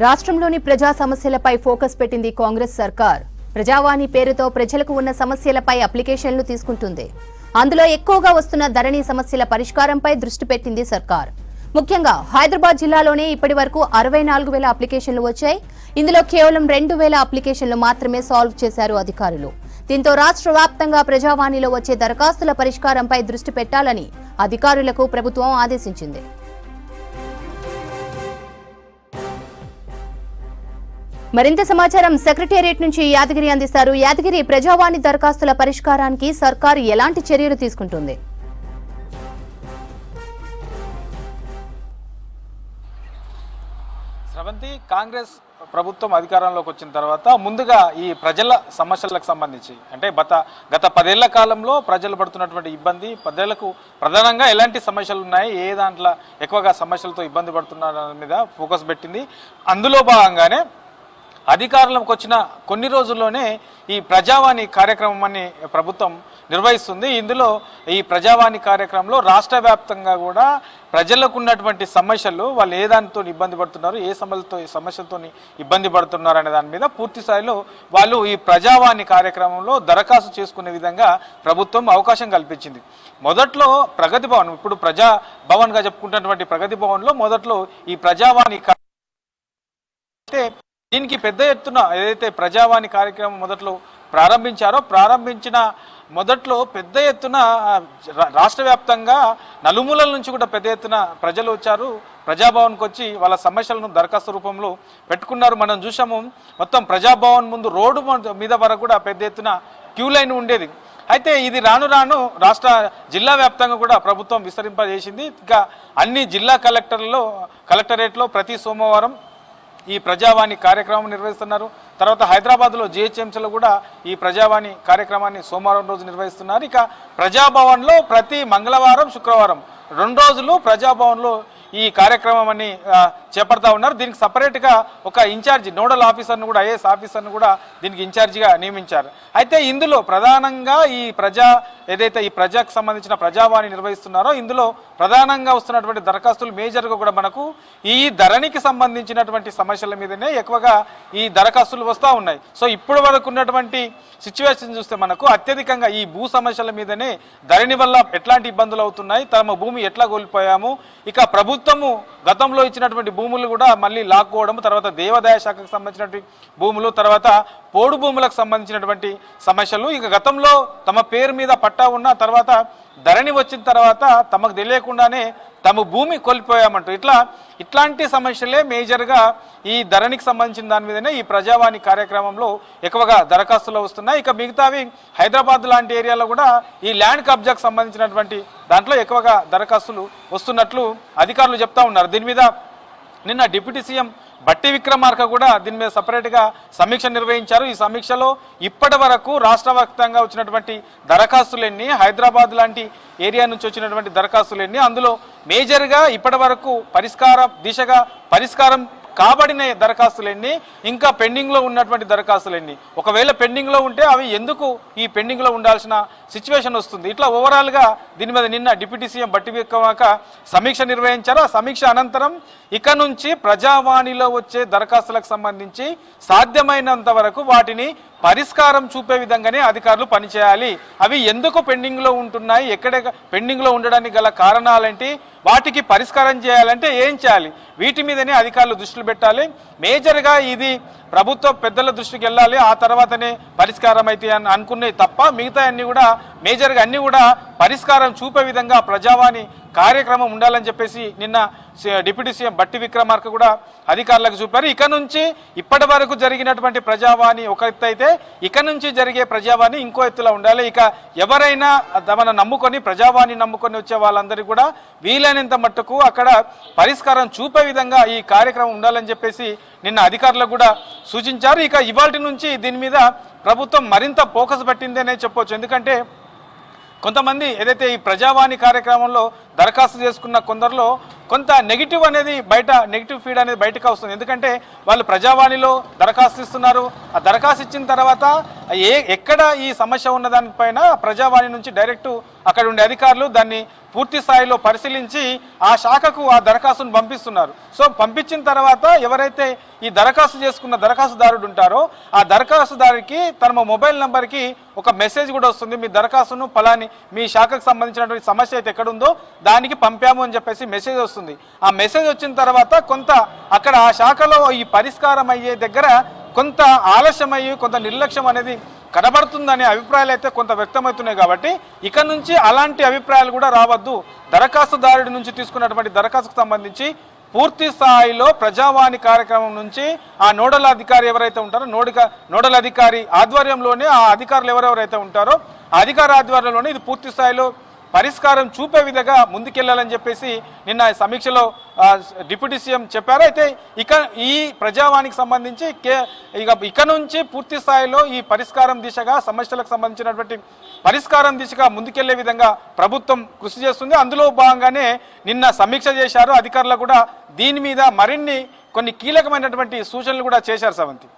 రాష్ట్రంలోని ప్రజా సమస్యలపై ఫోకస్ పెట్టింది కాంగ్రెస్ సర్కార్. ప్రజావాణి పేరుతో ప్రజలకు ఉన్న సమస్యలపై అప్లికేషన్లు తీసుకుంటుంది. అందులో ఎక్కువగా వస్తున్న ధరణి సమస్యల పరిష్కారంపై దృష్టి పెట్టింది సర్కార్. ముఖ్యంగా హైదరాబాద్ జిల్లాలోనే ఇప్పటివరకు 64,000 అప్లికేషన్లు వచ్చాయి. ఇందులో కేవలం 2,000 అప్లికేషన్లు మాత్రమే సాల్వ్ చేశారు అధికారులు. దీంతో రాష్ట్ర వ్యాప్తంగా ప్రజావాణిలో వచ్చే దరఖాస్తుల పరిష్కారంపై దృష్టి పెట్టాలని అధికారులకు ప్రభుత్వం ఆదేశించింది. మరింత సమాచారం సెక్రటేరియట్ నుంచి యాదగిరి అందిస్తారు. యాదగిరి, ప్రజావాణి దరఖాస్తుల పరిష్కారానికి సర్కారు ఎలాంటి చర్యలు తీసుకుంటుంది? స్రవంతి, కాంగ్రెస్ ప్రభుత్వం అధికారంలోకి వచ్చిన తర్వాత ముందుగా ఈ ప్రజల సమస్యలకు సంబంధించి అంటే గత 10 ఏళ్ల కాలంలో ప్రజలు పడుతున్నటువంటి ఇబ్బంది, ప్రజలకు ప్రధానంగా ఎలాంటి సమస్యలు ఉన్నాయి, ఏ దాంట్లో ఎక్కువగా సమస్యలతో ఇబ్బంది పడుతున్న మీద ఫోకస్ పెట్టింది. అందులో భాగంగానే అధికారంలోకి వచ్చిన కొన్ని రోజుల్లోనే ఈ ప్రజావాణి కార్యక్రమాన్ని ప్రభుత్వం నిర్వహిస్తుంది. ఇందులో ఈ ప్రజావాణి కార్యక్రమంలో రాష్ట్ర వ్యాప్తంగా కూడా ప్రజలకు ఉన్నటువంటి సమస్యలు, వాళ్ళు ఏ దానితో ఇబ్బంది పడుతున్నారు, ఏ సమస్యలతో ఇబ్బంది పడుతున్నారు అనే దాని మీద పూర్తి స్థాయిలో వాళ్ళు ఈ ప్రజావాణి కార్యక్రమంలో దరఖాస్తు చేసుకునే విధంగా ప్రభుత్వం అవకాశం కల్పించింది. మొదట్లో ప్రగతి భవన్, ఇప్పుడు ప్రజా భవన్గా చెప్పుకుంటున్నటువంటి ప్రగతి భవన్లో మొదట్లో ఈ ప్రజావాణి దీనికి పెద్ద ఎత్తున ఏదైతే ప్రజావాణి కార్యక్రమం మొదట్లో ప్రారంభించిన మొదట్లో పెద్ద ఎత్తున రాష్ట్ర వ్యాప్తంగా నలుమూలల నుంచి కూడా పెద్ద ఎత్తున ప్రజలు వచ్చారు. ప్రజాభవన్కి వచ్చి వాళ్ళ సమస్యలను దరఖాస్తు రూపంలో పెట్టుకున్నారు. మనం చూసాము, మొత్తం ప్రజాభవన్ ముందు రోడ్డు మీద వరకు కూడా పెద్ద ఎత్తున క్యూ లైన్ ఉండేది. అయితే ఇది రాను రాను జిల్లా వ్యాప్తంగా కూడా ప్రభుత్వం విస్తరింపజేసింది. ఇంకా అన్ని జిల్లా కలెక్టరేట్లో ప్రతి సోమవారం ఈ ప్రజావాణి కార్యక్రమం నిర్వహిస్తున్నారు. తర్వాత హైదరాబాద్లో GHMCలో కూడా ఈ ప్రజావాణి కార్యక్రమాన్ని సోమవారం రోజు నిర్వహిస్తున్నారు. ఇక ప్రజాభవన్లో ప్రతి మంగళవారం, శుక్రవారం 2 రోజులు ప్రజాభవన్లో ఈ కార్యక్రమాన్ని చేపడతా ఉన్నారు. దీనికి సపరేట్గా ఒక ఇన్ఛార్జి నోడల్ ఆఫీసర్ను కూడా, IAS ఆఫీసర్ను కూడా దీనికి ఇన్ఛార్జిగా నియమించారు. అయితే ఇందులో ప్రధానంగా ఈ ప్రజాకు సంబంధించిన ప్రజావాణి నిర్వహిస్తున్నారో ఇందులో ప్రధానంగా వస్తున్నటువంటి దరఖాస్తులు మేజర్గా కూడా మనకు ఈ ధరణికి సంబంధించినటువంటి సమస్యల మీదనే ఎక్కువగా ఈ దరఖాస్తులు వస్తూ ఉన్నాయి. సో ఇప్పుడు వరకు ఉన్నటువంటి సిచ్యువేషన్ చూస్తే మనకు అత్యధికంగా ఈ భూ సమస్యల మీదనే ధరణి వల్ల ఎట్లాంటి ఇబ్బందులు అవుతున్నాయి, తమ భూమి ఎట్లా కోల్పోయాము, ఇక ప్రభుత్వము గతంలో ఇచ్చినటువంటి భూములు కూడా మళ్ళీ లాక్కోవడం, తర్వాత దేవాదాయ శాఖకు సంబంధించినటువంటి భూములు, తర్వాత పోడు భూములకు సంబంధించినటువంటి సమస్యలు, ఇక గతంలో తమ పేరు మీద పట్టా ఉన్న తర్వాత ధరణి వచ్చిన తర్వాత తమకు తెలియకుండానే తమ భూమి కోల్పోయామంటూ ఇట్లాంటి సమస్యలే మేజర్గా ఈ ధరణికి సంబంధించిన దాని మీదనే ఈ ప్రజావాణి కార్యక్రమంలో ఎక్కువగా దరఖాస్తులు వస్తున్నాయి. ఇక మిగతావి హైదరాబాద్ లాంటి ఏరియాలో కూడా ఈ ల్యాండ్ కబ్జాకు సంబంధించినటువంటి దాంట్లో ఎక్కువగా దరఖాస్తులు వస్తున్నట్లు అధికారులు చెప్తా ఉన్నారు. దీని మీద నిన్న డిప్యూటీ సీఎం బట్టి విక్రమార్క కూడా దీని మీద సపరేట్గా సమీక్ష నిర్వహించారు. ఈ సమీక్షలో ఇప్పటి వరకు రాష్ట్ర వ్యాప్తంగా వచ్చినటువంటి దరఖాస్తులన్నీ, హైదరాబాద్ లాంటి ఏరియా నుంచి వచ్చినటువంటి దరఖాస్తులన్నీ, అందులో మేజర్గా ఇప్పటి వరకు పరిష్కారం కాబడిన దరఖాస్తులన్నీ, ఇంకా పెండింగ్లో ఉన్నటువంటి దరఖాస్తులన్నీ, ఒకవేళ పెండింగ్లో ఉంటే అవి ఎందుకు ఈ పెండింగ్లో ఉండాల్సిన సిచ్యువేషన్ వస్తుంది. ఇట్లా ఓవరాల్గా దీని మీద నిన్న డిప్యూటీ సీఎం బట్టి విక్రమార్క సమీక్ష నిర్వహించారు. ఆ సమీక్ష అనంతరం ఇక నుంచి ప్రజావాణిలో వచ్చే దరఖాస్తులకు సంబంధించి సాధ్యమైనంత వరకు వాటిని పరిష్కారం చూపే విధంగానే అధికారులు పనిచేయాలి. అవి ఎందుకు పెండింగ్లో ఉంటున్నాయి, ఎక్కడ పెండింగ్లో ఉండడానికి గల కారణాలేంటి, వాటికి పరిష్కారం చేయాలంటే ఏం చేయాలి, వీటి మీదనే అధికారులు దృష్టిలు పెట్టాలి. మేజర్గా ఇది ప్రభుత్వ పెద్దల దృష్టికి వెళ్ళాలి, ఆ తర్వాతనే పరిష్కారం అయితే అని అనుకునే తప్ప మిగతా అన్ని కూడా మేజర్గా అన్ని కూడా పరిష్కారం చూపే విధంగా ప్రజావాణి కార్యక్రమం ఉండాలని చెప్పేసి నిన్న డిప్యూటీ సీఎం బట్టి విక్రమార్క కూడా అధికారులకు చూపారు. ఇక నుంచి ఇప్పటి వరకు జరిగినటువంటి ప్రజావాణి ఒక ఎత్తు అయితే ఇక నుంచి జరిగే ప్రజావాణి ఇంకో ఎత్తులో ఉండాలి. ఇక ఎవరైనా మన ప్రజావాణి నమ్ముకొని వచ్చే వాళ్ళందరికీ కూడా వీలైనంత మట్టుకు అక్కడ పరిష్కారం చూపే విధంగా ఈ కార్యక్రమం ఉండాలని చెప్పేసి నిన్న అధికారులకు కూడా సూచించారు. ఇక ఇవాల్టి నుంచి దీని మీద ప్రభుత్వం మరింత ఫోకస్ పెట్టిందనే చెప్పొచ్చు. ఎందుకంటే కొంతమంది ఏదైతే ఈ ప్రజావాణి కార్యక్రమంలో దరఖాస్తు చేసుకున్న కొందరిలో కొంత నెగిటివ్ అనేది నెగిటివ్ ఫీడ్ అనేది బయటకు వస్తుంది. ఎందుకంటే వాళ్ళు ప్రజావాణిలో దరఖాస్తు ఇస్తున్నారు. ఆ దరఖాస్తు ఇచ్చిన తర్వాత ఎక్కడ ఈ సమస్య ఉన్న దానిపైన ప్రజావాణి నుంచి డైరెక్ట్ అక్కడ ఉండే అధికారులు దాన్ని పూర్తి స్థాయిలో పరిశీలించి ఆ శాఖకు ఆ దరఖాస్తును పంపిస్తున్నారు. సో పంపించిన తర్వాత ఎవరైతే ఈ దరఖాస్తు చేసుకున్న దరఖాస్తుదారుడు ఉంటారో ఆ దరఖాస్తుదారుకి తన మొబైల్ నంబర్కి ఒక మెసేజ్ కూడా వస్తుంది. మీ దరఖాస్తును ఫలాని మీ శాఖకు సంబంధించినటువంటి సమస్య అయితే ఎక్కడుందో దానికి పంపాము అని చెప్పేసి మెసేజ్ వస్తుంది. ఆ మెసేజ్ వచ్చిన తర్వాత కొంత అక్కడ ఆ శాఖలో ఈ పరిష్కారం అయ్యే దగ్గర కొంత ఆలస్యమయ్యి కొంత నిర్లక్ష్యం అనేది కనబడుతుందనే అభిప్రాయాలు అయితే కొంత వ్యక్తమవుతున్నాయి. కాబట్టి ఇక నుంచి అలాంటి అభిప్రాయాలు కూడా రావద్దు. దరఖాస్తుదారుడి నుంచి తీసుకున్నటువంటి దరఖాస్తుకు సంబంధించి పూర్తి స్థాయిలో ప్రజావాణి కార్యక్రమం నుంచి ఆ నోడల్ అధికారి ఎవరైతే ఉంటారో నోడల్ అధికారి ఆధ్వర్యంలోనే ఆ అధికారులు ఎవరెవరైతే ఉంటారో ఆ అధికార ఆధ్వర్యంలోనే ఇది పూర్తి స్థాయిలో పరిష్కారం చూపే విధంగా ముందుకెళ్లాలని చెప్పేసి నిన్న సమీక్షలో డిప్యూటీ సీఎం చెప్పారు. అయితే ఈ ప్రజావాణికి సంబంధించి ఇక నుంచి పూర్తి స్థాయిలో ఈ పరిష్కారం దిశగా సమస్యలకు సంబంధించినటువంటి పరిష్కారం దిశగా ముందుకెళ్లే విధంగా ప్రభుత్వం కృషి చేస్తుంది. అందులో భాగంగానే నిన్న సమీక్ష చేశారు. అధికారులు కూడా దీని మీద మరిన్ని కొన్ని కీలకమైనటువంటి సూచనలు కూడా చేశారు. సవంతి.